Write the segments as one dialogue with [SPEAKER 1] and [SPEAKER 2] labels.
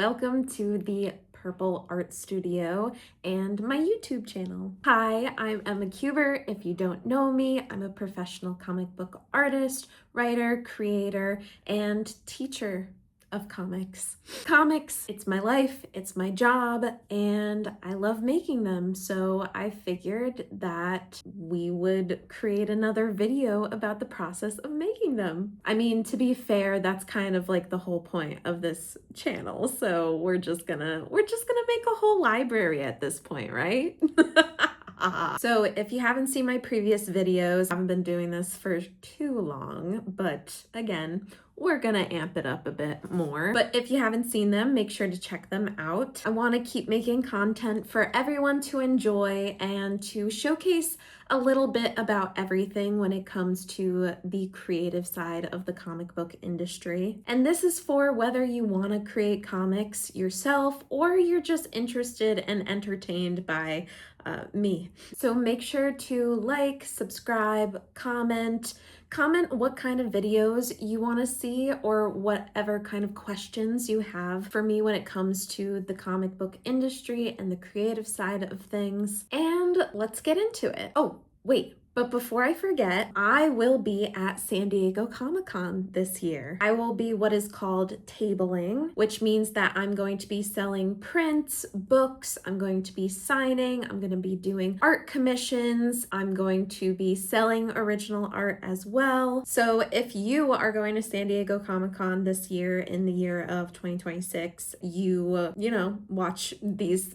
[SPEAKER 1] Welcome to the Purple Art Studio and my YouTube channel. Hi, I'm Emma Cuber. If you don't know me, I'm a professional comic book artist, writer, creator, and teacher of comics. Comics, it's my life, it's my job, and I love making them. So I figured that we would create another video about the process of making them. I mean, to be fair, that's kind of like the whole point of this channel. So we're just gonna make a whole library at this point, right? So if you haven't seen my previous videos, I haven't been doing this for too long, but again, we're gonna amp it up a bit more. But if you haven't seen them, make sure to check them out. I want to keep making content for everyone to enjoy and to showcase a little bit about everything when it comes to the creative side of the comic book industry. And this is for whether you want to create comics yourself or you're just interested and entertained by me. So make sure to like, subscribe, comment what kind of videos you want to see or whatever kind of questions you have for me when it comes to the comic book industry and the creative side of things. And let's get into it. Oh, wait. But before I forget, I will be at San Diego Comic-Con this year. I will be what is called tabling, which means that I'm going to be selling prints, books, I'm going to be signing, I'm going to be doing art commissions, I'm going to be selling original art as well. So if you are going to San Diego Comic-Con this year in the year of 2026, you know, watch these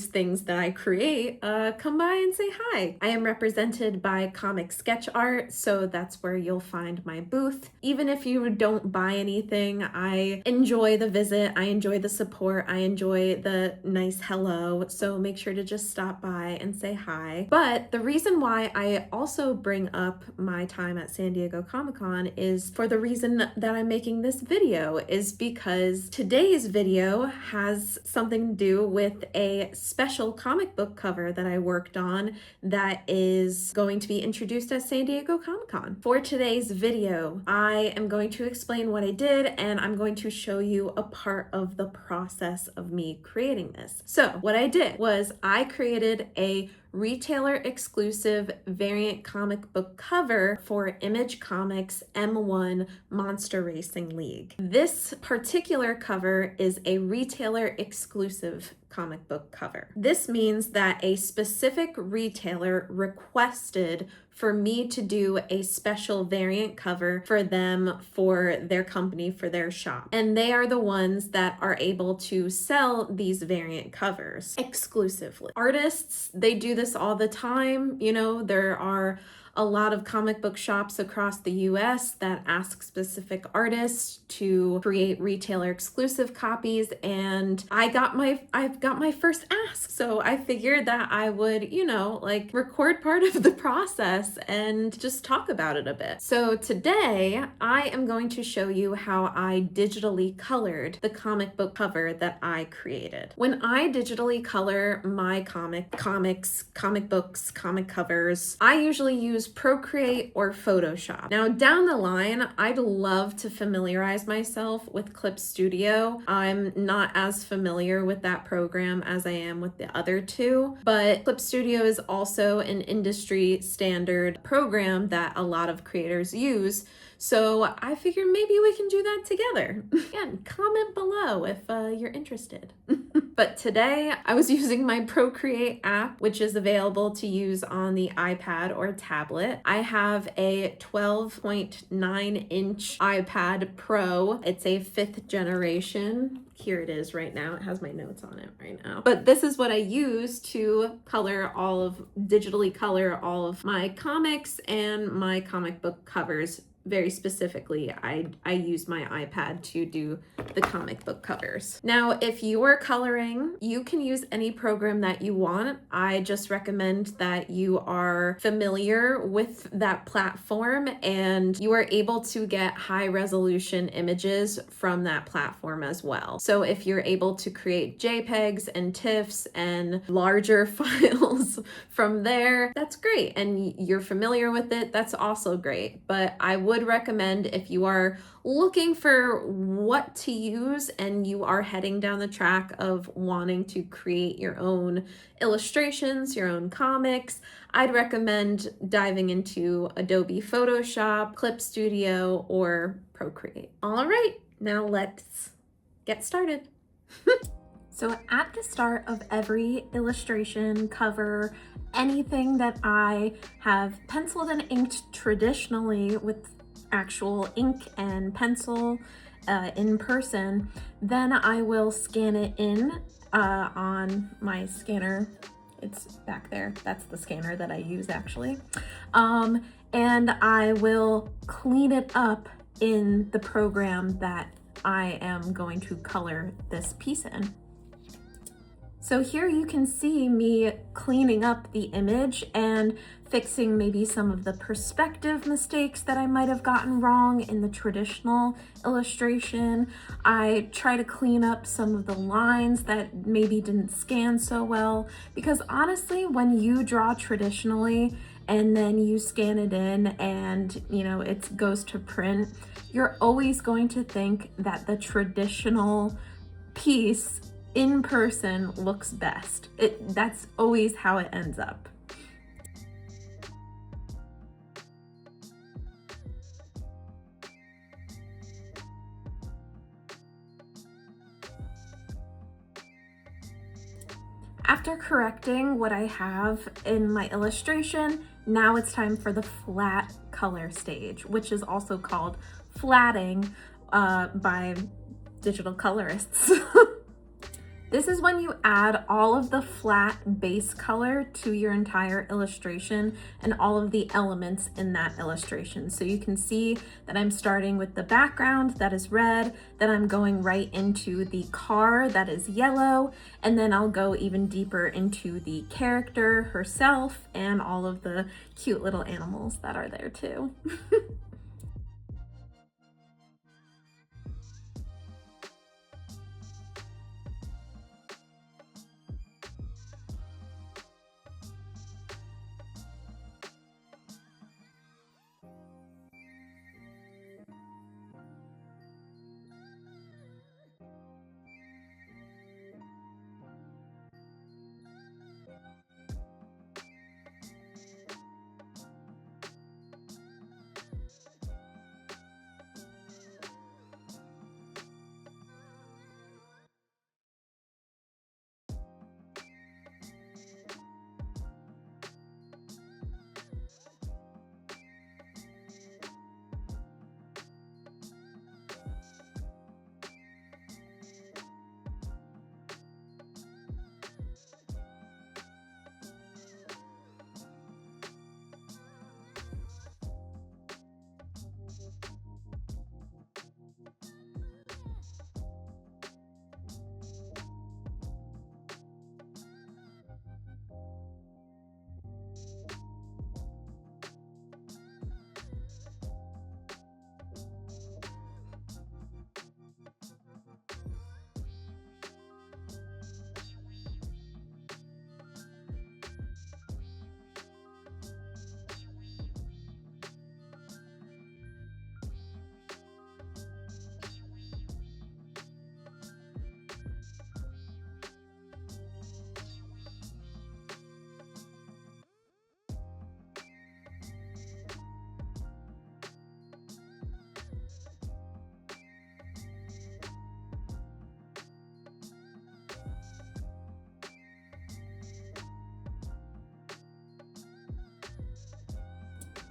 [SPEAKER 1] things that I create, come by and say hi. I am represented by Comic Sketch Art, so that's where you'll find my booth. Even if you don't buy anything, I enjoy the visit, I enjoy the support, I enjoy the nice hello, so make sure to just stop by and say hi. But the reason why I also bring up my time at San Diego Comic-Con is for the reason that I'm making this video, is because today's video has something to do with a special comic book cover that I worked on that is going to be introduced at San Diego Comic-Con. For today's video, I am going to explain what I did and I'm going to show you a part of the process of me creating this. So what I did was I created a retailer exclusive variant comic book cover for Image Comics M1 Monster Racing League. This particular cover is a retailer exclusive comic book cover. This means that a specific retailer requested for me to do a special variant cover for them, for their company, for their shop. And they are the ones that are able to sell these variant covers exclusively. Artists, they do this all the time. You know, there are a lot of comic book shops across the US that ask specific artists to create retailer exclusive copies, and I've got my first ask. So I figured that I would, you know, like record part of the process and just talk about it a bit. So today I am going to show you how I digitally colored the comic book cover that I created. When I digitally color my comics, comic books, comic covers, I usually use Procreate or Photoshop. Now down the line, I'd love to familiarize myself with Clip Studio. I'm not as familiar with that program as I am with the other two, but Clip Studio is also an industry standard program that a lot of creators use. So I figured maybe we can do that together. Again, comment below if you're interested. But today I was using my Procreate app, which is available to use on the iPad or tablet. I have a 12.9-inch iPad Pro. It's a 5th generation. Here it is right now. It has my notes on it right now. But this is what I use to digitally color all of my comics and my comic book covers. Very specifically, I use my iPad to do the comic book covers. Now, if you are coloring, you can use any program that you want. I just recommend that you are familiar with that platform and you are able to get high resolution images from that platform as well. So if you're able to create JPEGs and TIFFs and larger files from there, that's great. And you're familiar with it, that's also great. But I would would recommend, if you are looking for what to use and you are heading down the track of wanting to create your own illustrations, your own comics, I'd recommend diving into Adobe Photoshop, Clip Studio, or Procreate. All right, now let's get started. So at the start of every illustration, cover, anything that I have penciled and inked traditionally with actual ink and pencil in person, then I will scan it in on my scanner. It's back there. That's the scanner that I use actually. And I will clean it up in the program that I am going to color this piece in. So here you can see me cleaning up the image and fixing maybe some of the perspective mistakes that I might have gotten wrong in the traditional illustration. I try to clean up some of the lines that maybe didn't scan so well, because honestly, when you draw traditionally and then you scan it in and it goes to print, you're always going to think that the traditional piece in person looks best. That's always how it ends up. After correcting what I have in my illustration, now it's time for the flat color stage, which is also called flatting by digital colorists. This is when you add all of the flat base color to your entire illustration and all of the elements in that illustration. So you can see that I'm starting with the background that is red, then I'm going right into the car that is yellow, and then I'll go even deeper into the character herself and all of the cute little animals that are there too.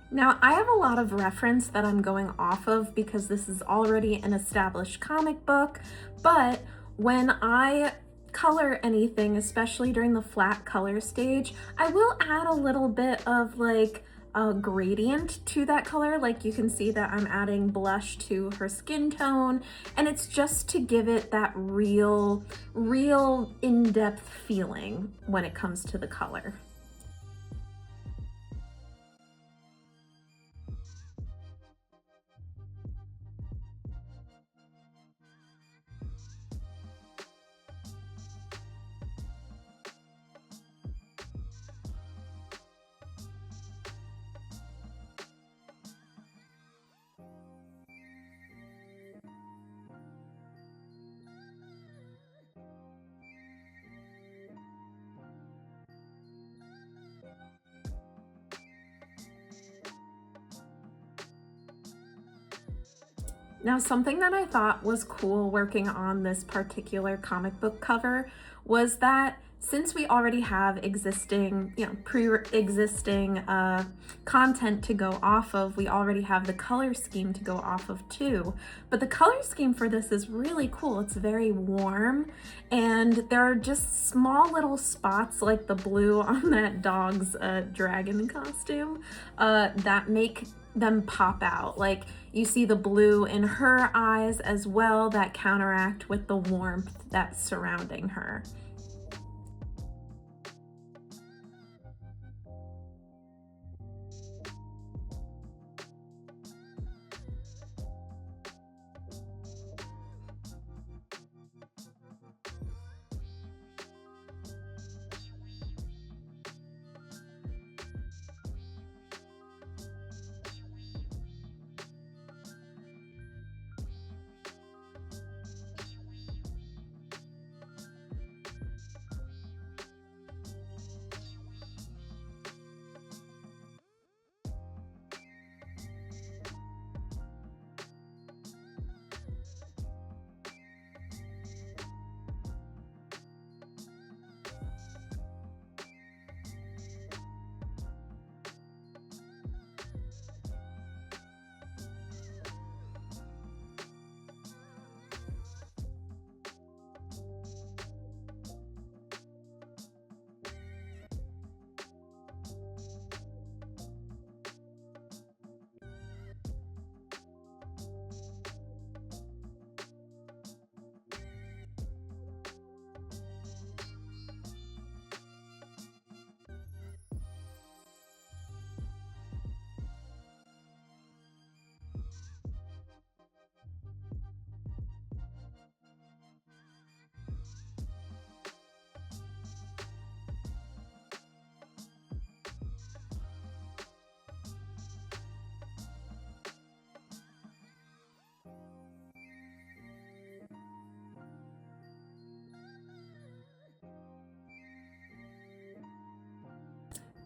[SPEAKER 1] Now, I have a lot of reference that I'm going off of because this is already an established comic book, but when I color anything, especially during the flat color stage, I will add a little bit of like a gradient to that color. Like you can see that I'm adding blush to her skin tone, and it's just to give it that real in-depth feeling when it comes to the color. Now, something that I thought was cool working on this particular comic book cover was that since we already have existing, pre-existing content to go off of, we already have the color scheme to go off of too. But the color scheme for this is really cool. It's very warm, and there are just small little spots like the blue on that dog's dragon costume that make them pop out. Like you see the blue in her eyes as well that counteract with the warmth that's surrounding her.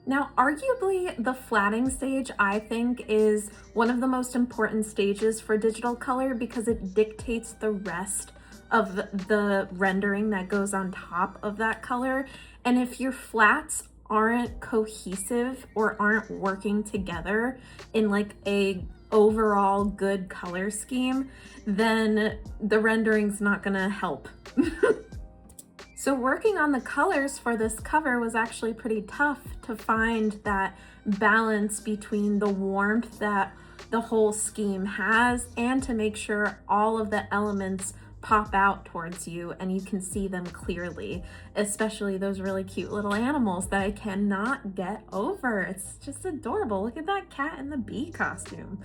[SPEAKER 1] Now, arguably, the flatting stage, I think, is one of the most important stages for digital color because it dictates the rest of the rendering that goes on top of that color. And if your flats aren't cohesive or aren't working together in like a overall good color scheme, then the rendering's not gonna help. So working on the colors for this cover was actually pretty tough to find that balance between the warmth that the whole scheme has and to make sure all of the elements pop out towards you and you can see them clearly, especially those really cute little animals that I cannot get over. It's just adorable. Look at that cat in the bee costume.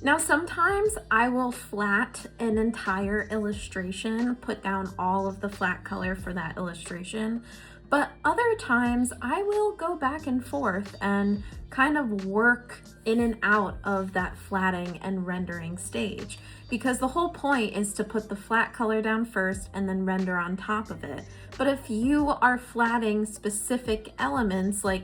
[SPEAKER 1] Now, sometimes I will flat an entire illustration, put down all of the flat color for that illustration, but other times I will go back and forth and kind of work in and out of that flatting and rendering stage, because the whole point is to put the flat color down first and then render on top of it. But if you are flatting specific elements, like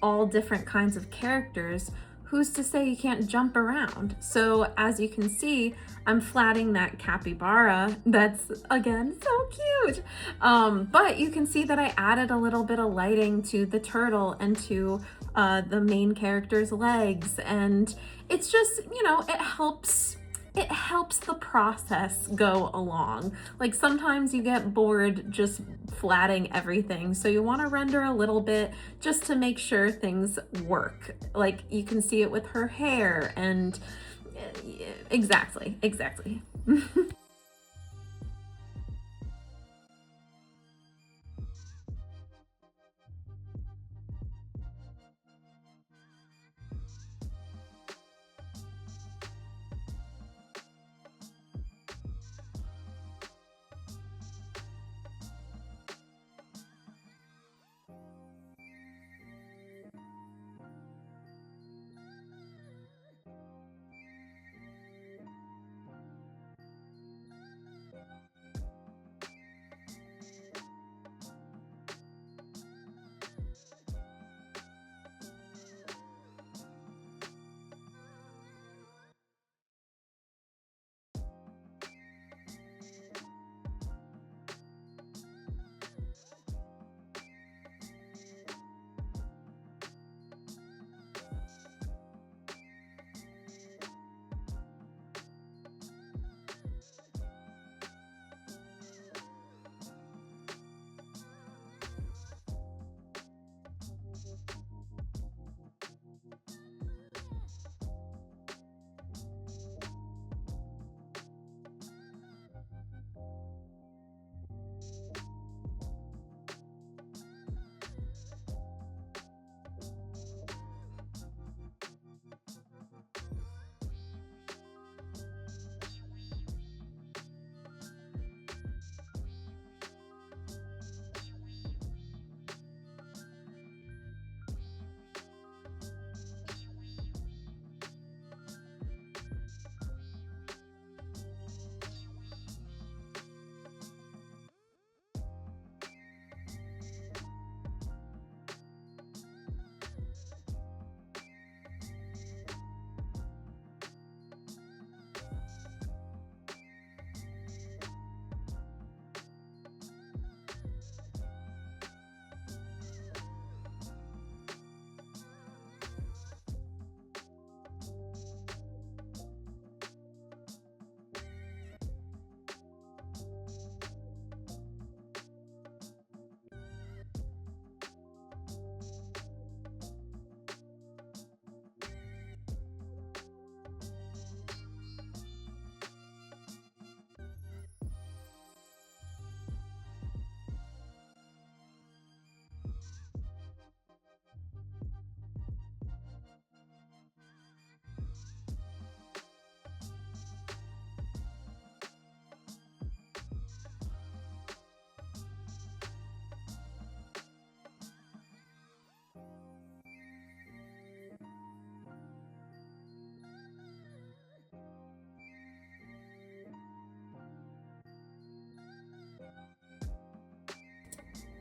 [SPEAKER 1] all different kinds of characters, who's to say you can't jump around? So as you can see, I'm flatting that capybara. That's, again, so cute. But you can see that I added a little bit of lighting to the turtle and to the main character's legs. And it's just, you know, it helps the process go along. Like sometimes you get bored just flatting everything, so you want to render a little bit just to make sure things work. Like you can see it with her hair and exactly.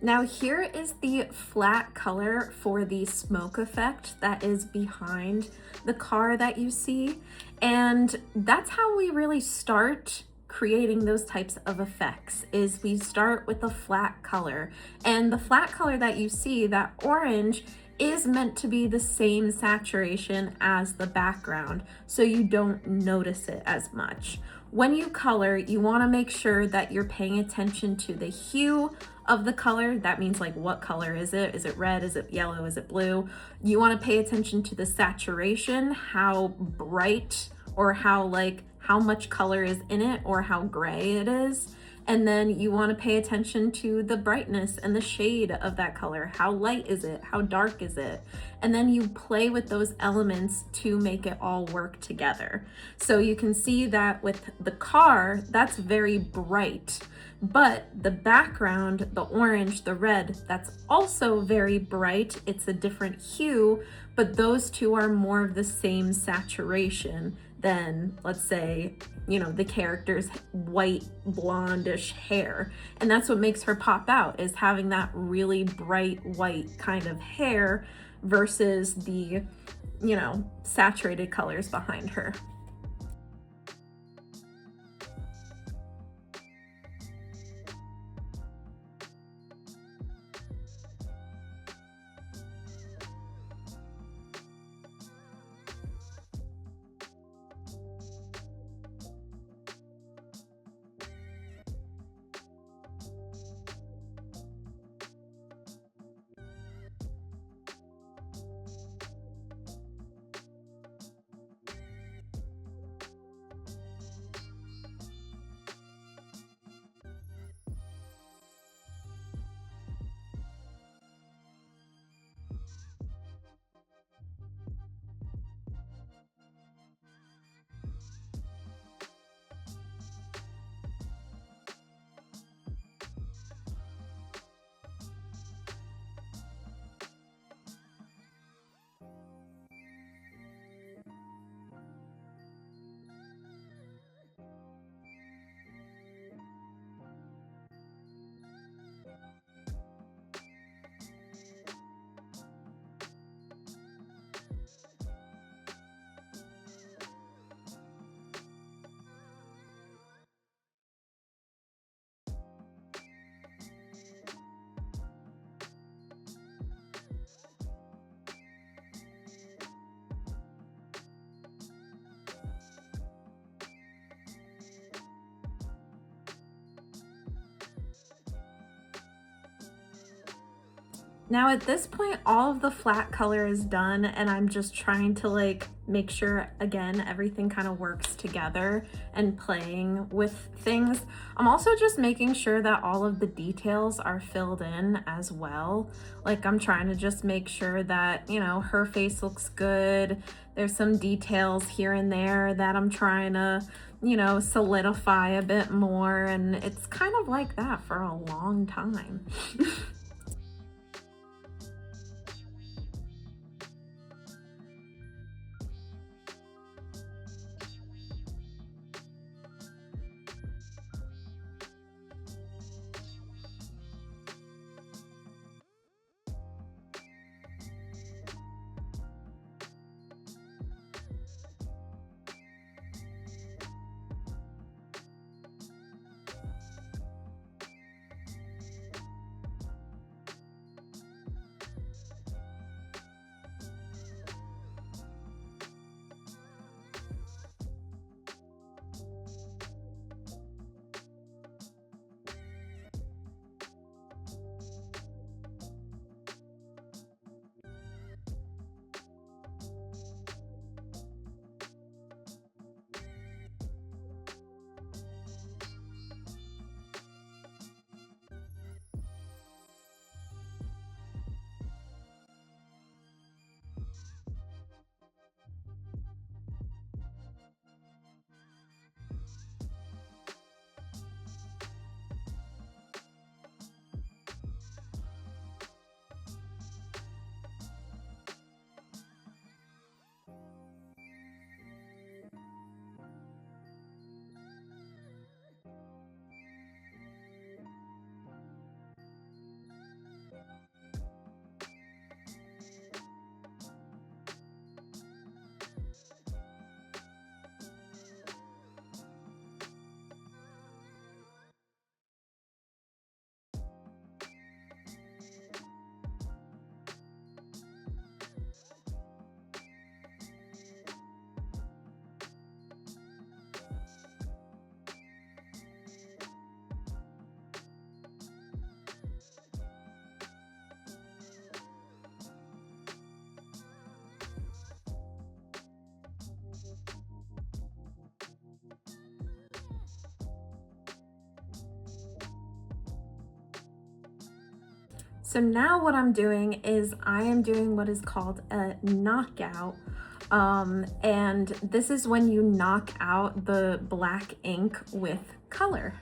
[SPEAKER 1] Now here is the flat color for the smoke effect that is behind the car that you see. And that's how we really start creating those types of effects, is we start with a flat color. And the flat color that you see, that orange, is meant to be the same saturation as the background, so you don't notice it as much. When you color, you want to make sure that you're paying attention to the hue of the color. That means, like, what color is it? Is it red? Is it yellow? Is it blue? You want to pay attention to the saturation, how bright or how much color is in it, or how gray it is. And then you want to pay attention to the brightness and the shade of that color. How light is it? How dark is it? And then you play with those elements to make it all work together. So you can see that with the car, that's very bright. But the background, the orange, the red, that's also very bright. It's a different hue, but those two are more of the same saturation than, let's say, the character's white blondish hair. And that's what makes her pop out, is having that really bright white kind of hair versus the, saturated colors behind her. Now at this point, all of the flat color is done, and I'm just trying to make sure, again, everything kind of works together and playing with things. I'm also just making sure that all of the details are filled in as well. I'm trying to just make sure that, her face looks good. There's some details here and there that I'm trying to, solidify a bit more, and it's kind of like that for a long time. So now what I'm doing is I am doing what is called a knockout. And this is when you knock out the black ink with color.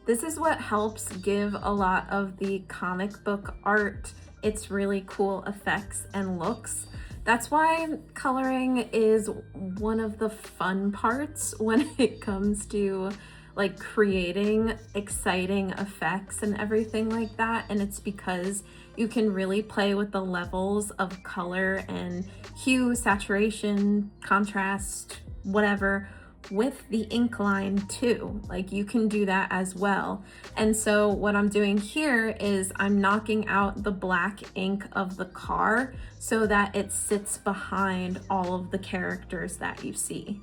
[SPEAKER 1] This is what helps give a lot of the comic book art its really cool effects and looks. That's why coloring is one of the fun parts when it comes to like creating exciting effects and everything like that. And it's because you can really play with the levels of color and hue, saturation, contrast, whatever, with the ink line too. Like you can do that as well. And so what I'm doing here is I'm knocking out the black ink of the car so that it sits behind all of the characters that you see.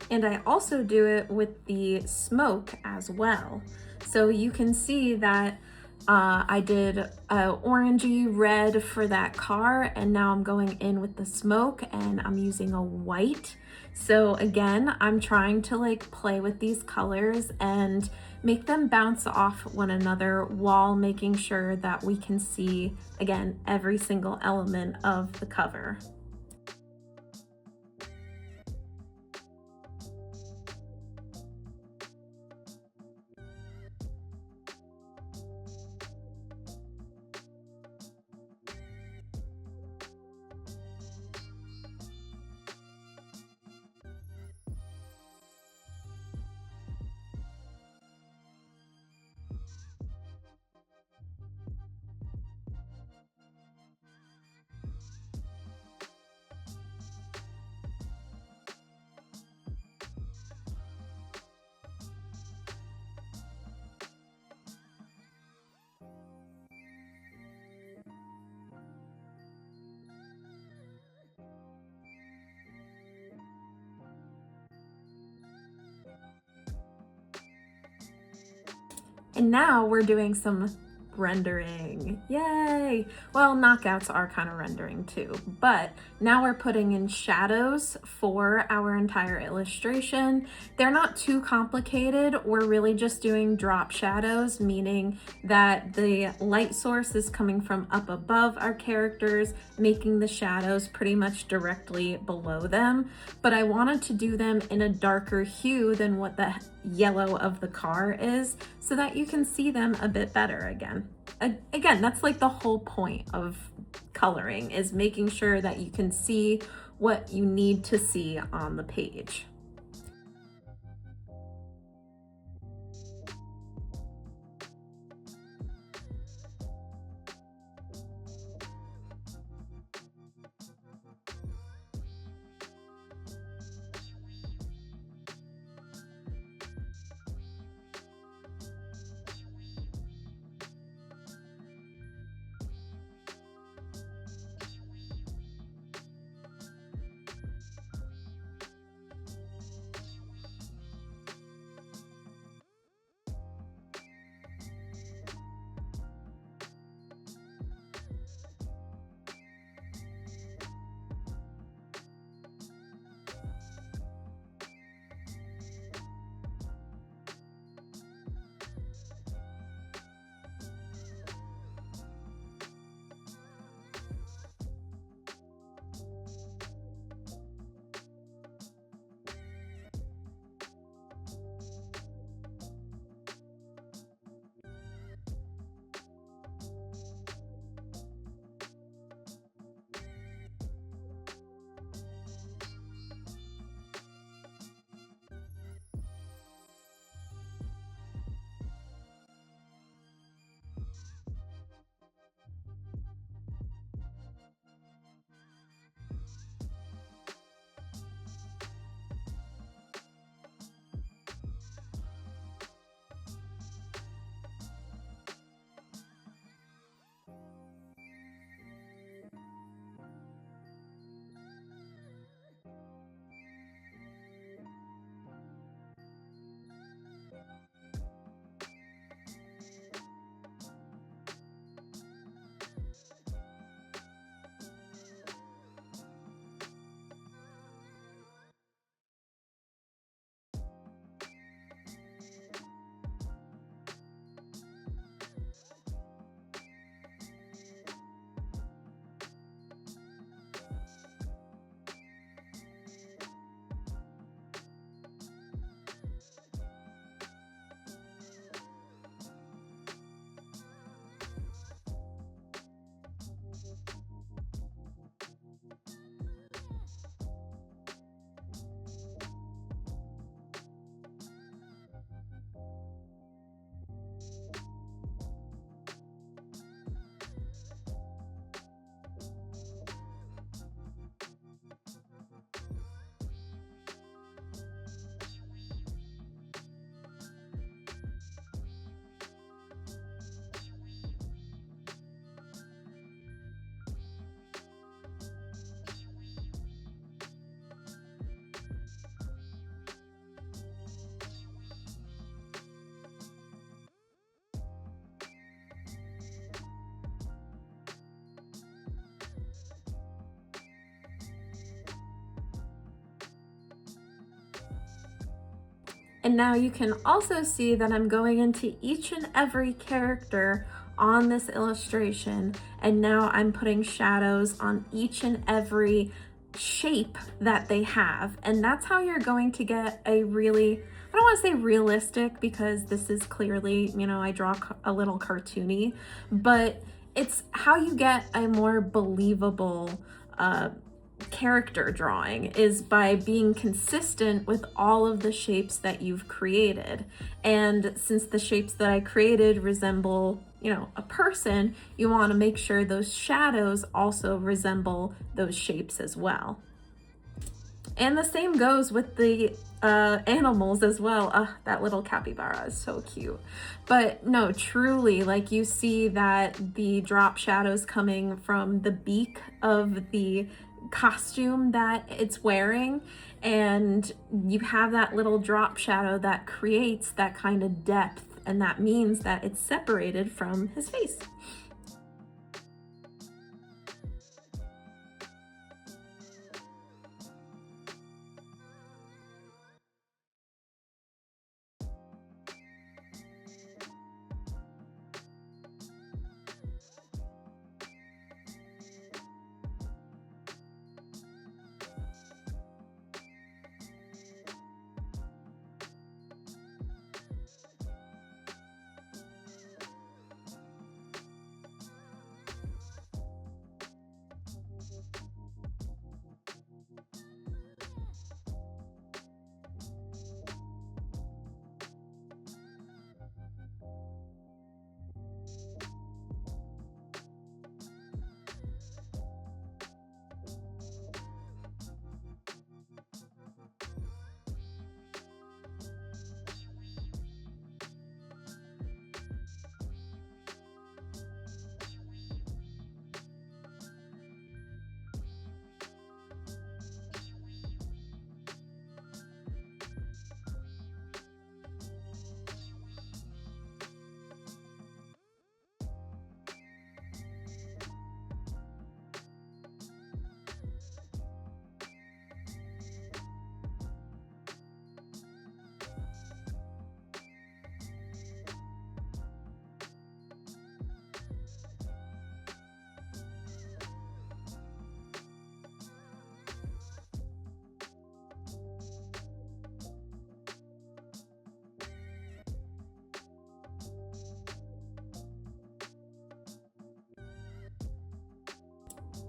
[SPEAKER 1] And I also do it with the smoke as well. So you can see that I did orangey red for that car, and now I'm going in with the smoke and I'm using a white. So again, I'm trying to like play with these colors and make them bounce off one another while making sure that we can see, again, every single element of the cover. And now we're doing some rendering. Yay! Well, knockouts are kind of rendering too, but now we're putting in shadows for our entire illustration. They're not too complicated. We're really just doing drop shadows, meaning that the light source is coming from up above our characters, making the shadows pretty much directly below them. But I wanted to do them in a darker hue than what the yellow of the car is, so that you can see them a bit better again. Again, that's like the whole point of coloring, is making sure that you can see what you need to see on the page. And now you can also see that I'm going into each and every character on this illustration, and now I'm putting shadows on each and every shape that they have. And that's how you're going to get a really, I don't want to say realistic, because this is clearly, you know, I draw a little cartoony, but it's how you get a more believable character drawing, is by being consistent with all of the shapes that you've created. And since the shapes that I created resemble, you know, a person, you want to make sure those shadows also resemble those shapes as well. And the same goes with the animals as well. That little capybara is so cute. But no, truly, like, you see that the drop shadows coming from the beak of the costume that it's wearing, and you have that little drop shadow that creates that kind of depth, and that means that it's separated from his face.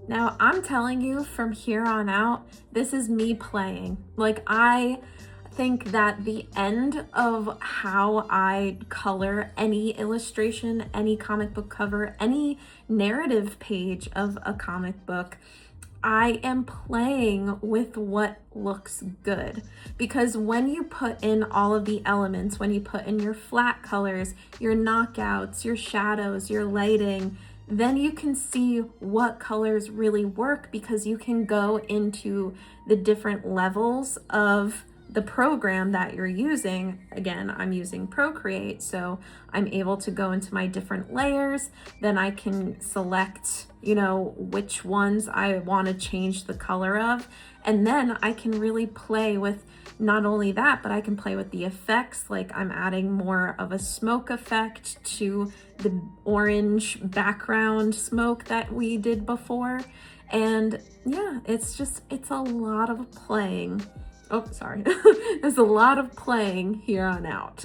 [SPEAKER 1] Now, I'm telling you from here on out, this is me playing. Like, I think that the end of how I color any illustration, any comic book cover, any narrative page of a comic book, I am playing with what looks good. Because when you put in all of the elements, when you put in your flat colors, your knockouts, your shadows, your lighting, then you can see what colors really work, because you can go into the different levels of the program that you're using. Again, I'm using Procreate, so I'm able to go into my different layers. Then I can select, which ones I want to change the color of. And then I can really play with not only that, but I can play with the effects. Like, I'm adding more of a smoke effect to the orange background smoke that we did before. And yeah, it's a lot of playing. Oh, sorry. There's a lot of playing here on out.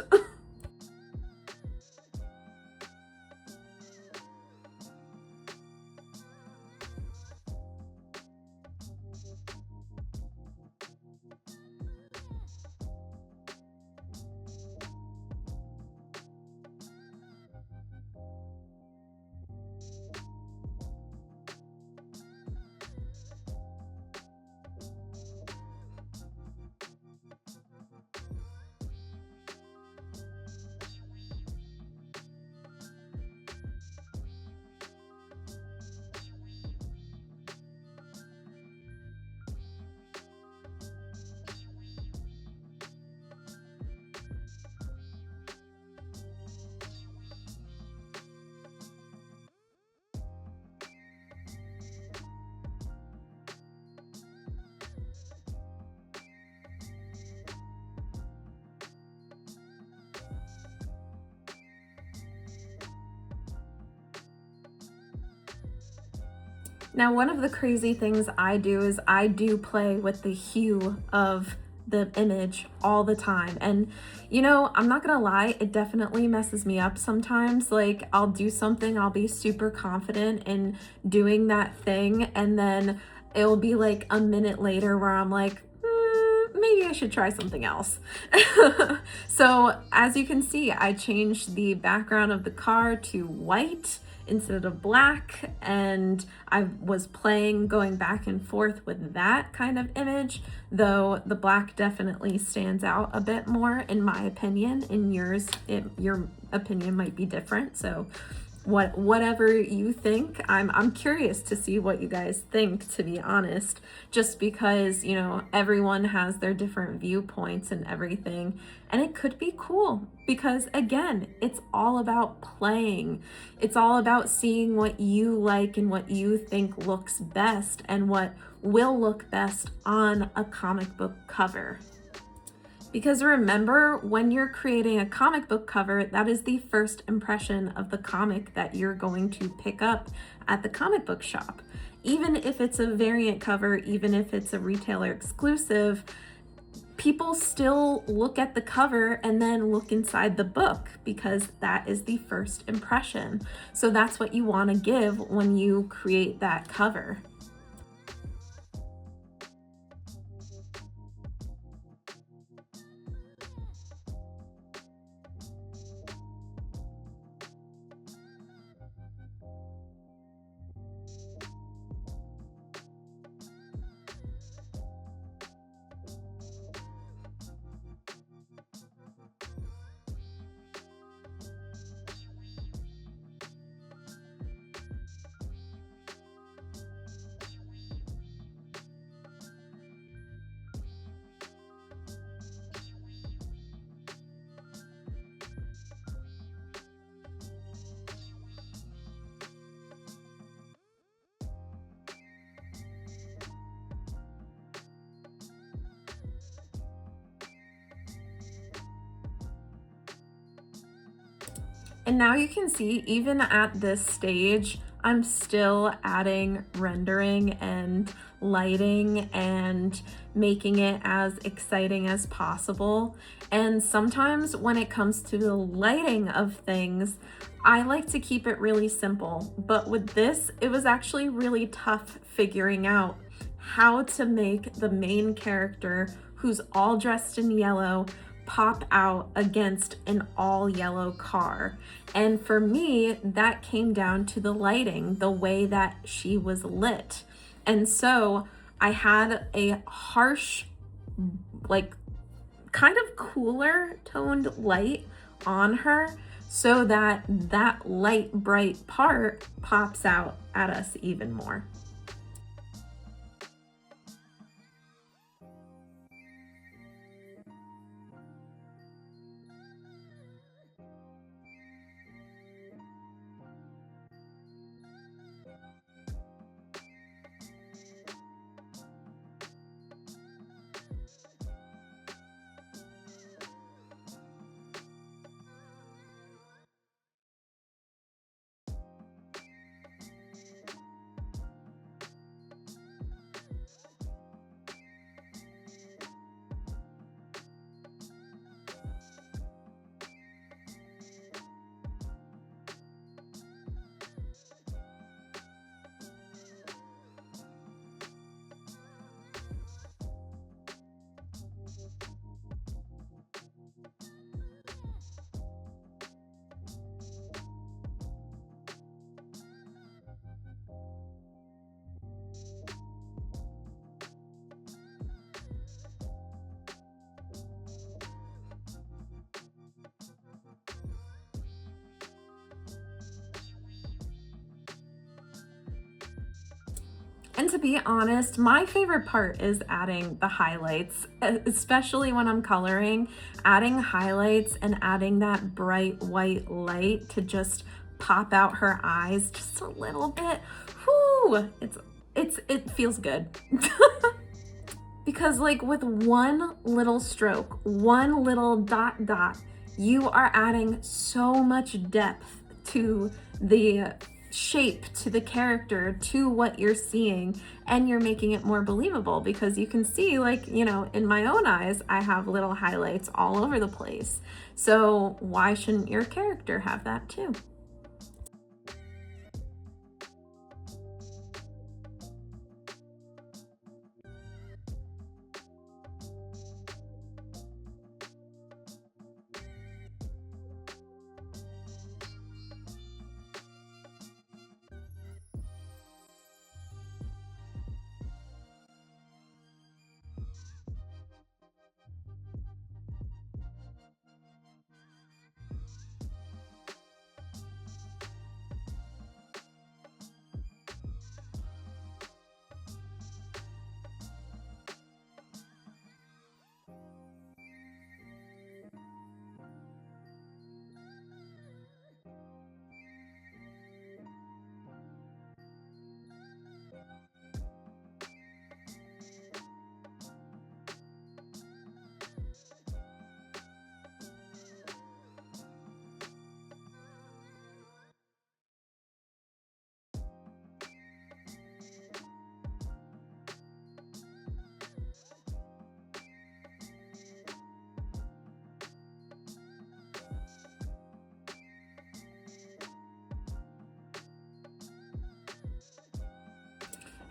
[SPEAKER 1] Now, one of the crazy things I do is I do play with the hue of the image all the time. And I'm not gonna lie, it definitely messes me up sometimes. Like, I'll do something, I'll be super confident in doing that thing, and then it'll be like a minute later where I'm like, maybe I should try something else. So as you can see, I changed the background of the car to white instead of black, and I was going back and forth with that kind of image, though the black definitely stands out a bit more in my opinion. In yours, your opinion might be different, so whatever you think, I'm curious to see what you guys think, to be honest, just because everyone has their different viewpoints and everything, and it could be cool because, again, it's all about playing. It's all about seeing what you like and what you think looks best and what will look best on a comic book cover. Because remember, when you're creating a comic book cover, that is the first impression of the comic that you're going to pick up at the comic book shop. Even if it's a variant cover, even if it's a retailer exclusive, people still look at the cover and then look inside the book, because that is the first impression. So that's what you want to give when you create that cover. And now you can see, even at this stage, I'm still adding rendering and lighting and making it as exciting as possible. And sometimes when it comes to the lighting of things, I like to keep it really simple. But with this, it was actually really tough figuring out how to make the main character, who's all dressed in yellow, pop out against an all yellow car. And for me, that came down to the lighting, the way that she was lit. And so I had a harsh, like kind of cooler toned light on her so that that light, bright part pops out at us even more. And to be honest, my favorite part is adding the highlights, especially when I'm coloring, adding highlights and adding that bright white light to just pop out her eyes just a little bit. Whoo, it feels good. Because like with one little stroke, one little dot dot, you are adding so much depth to the shape, to the character, to what you're seeing, and you're making it more believable because you can see, like, you know, in my own eyes, I have little highlights all over the place. So why shouldn't your character have that too?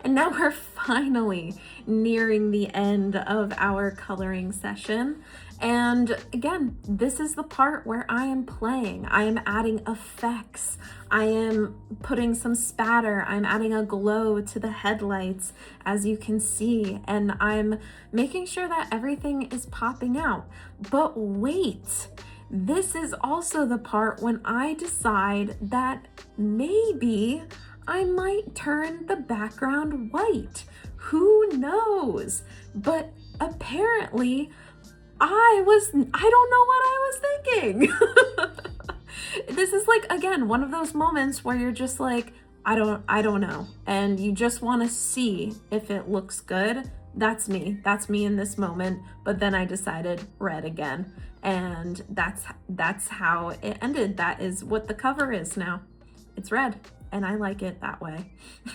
[SPEAKER 1] And now we're finally nearing the end of our coloring session. And again, this is the part where I am playing. I am adding effects. I am putting some spatter. I'm adding a glow to the headlights, as you can see. And I'm making sure that everything is popping out. But wait, this is also the part when I decide that maybe I might turn the background white. Who knows? But apparently I don't know what I was thinking. This is like, again, one of those moments where you're just like, I don't know. And you just want to see if it looks good. That's me in this moment. But then I decided red again. And that's how it ended. That is what the cover is now. It's red. And I like it that way.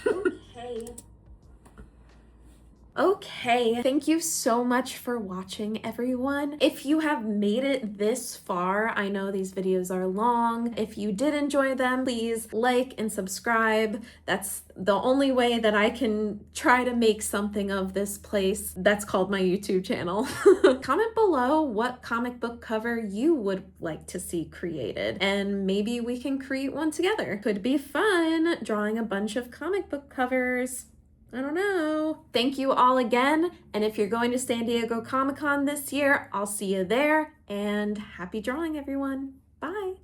[SPEAKER 2] Okay.
[SPEAKER 1] Okay, thank you so much for watching, everyone. If you have made it this far, I know these videos are long. If you did enjoy them, please like and subscribe. That's the only way that I can try to make something of this place that's called my YouTube channel. Comment below what comic book cover you would like to see created, and maybe we can create one together. Could be fun drawing a bunch of comic book covers. I don't know. Thank you all again. And if you're going to San Diego Comic-Con this year, I'll see you there. And happy drawing, everyone. Bye.